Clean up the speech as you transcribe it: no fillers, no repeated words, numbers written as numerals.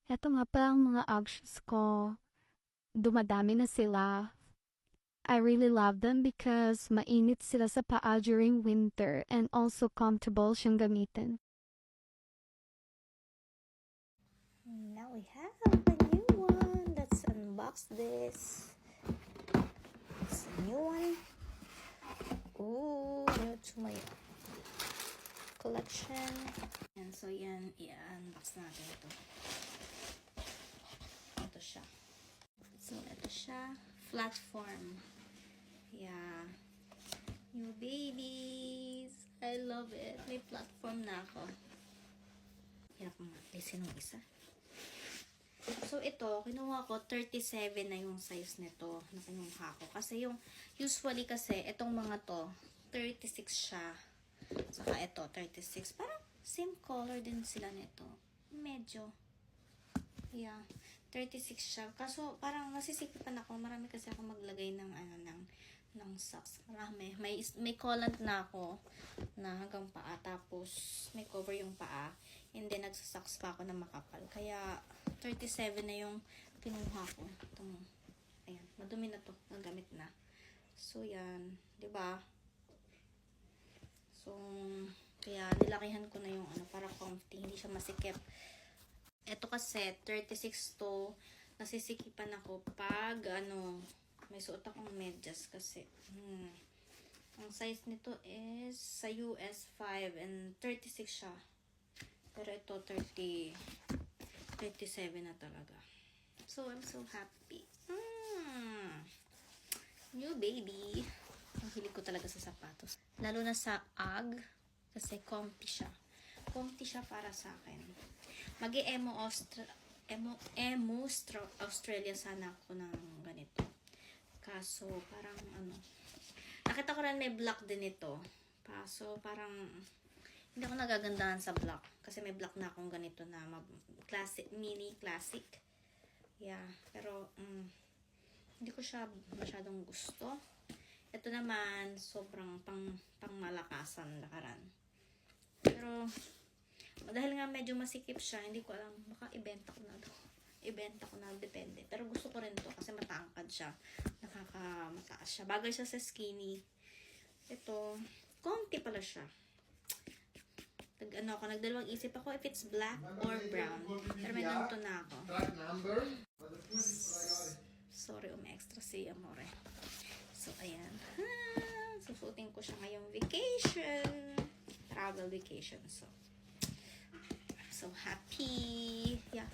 Eto nga pala ang mga Uggs ko. Dumadami na sila. I really love them because mainit sila sa paa during winter and also comfortable siyang gamitin. Now we have a new one. Let's unbox this. It's a new one. Ooh, new to my collection. And so yan, i-unbox natin ito. Ito siya. So ito siya, platform. Yeah. New babies. I love it. May platform na ako. Hirap nga. Alisin ng isa. So, ito, kinuha ko, 37 na yung size nito na kinuha ko. Kasi yung, usually kasi, itong mga to, 36 siya. Saka ito, 36. Parang same color din sila nito. Medyo. Yeah. 36 siya. Kaso, parang nasisikipan ako. Marami kasi ako maglagay ng, ng socks. Marami. May collant na ako na hanggang paa. Tapos, may cover yung paa. And then, nagsasocks pa ako na makapal. Kaya, 37 na yung kinuha ko. Itong, ayan. Madumi na to. Nagamit na. So, yan. 'Di ba? So, kaya nilakihan ko na yung para comfy. Hindi siya masikip. Ito kasi, 36 to. Nasisikipan ako pag, may suot akong medyas kasi. Ang size nito is sa US 5 and 36 siya. Pero ito 37 na talaga. So, I'm so happy. New baby. Ang hilig ko talaga sa sapatos. Lalo na sa UGG. Kasi comfy siya. Comfy siya para sa akin. Mag-emo Australia sana ako ng ganito. Kaso, parang nakita ko rin may black din ito. Kaso, parang hindi ako nagagandahan sa black. Kasi may black na akong ganito na classic, mini classic. Yeah. Pero, hindi ko siya masyadong gusto. Ito naman, sobrang pangmalakasan lakaran. Pero, dahil nga medyo masikip siya, hindi ko alam, baka ibenta ko na to. Ibenta ko na, depende. Pero gusto ko rin to kasi matangkad siya. Mataas siya. Bagay siya sa skinny. Ito, comfy pala siya. Nagdalawang isip ako if it's black or brown. Pero may nanto na ako. Sorry, extra si Amore. So, ayan. Susutin ko siya ngayong vacation. Travel vacation. So happy. Yeah.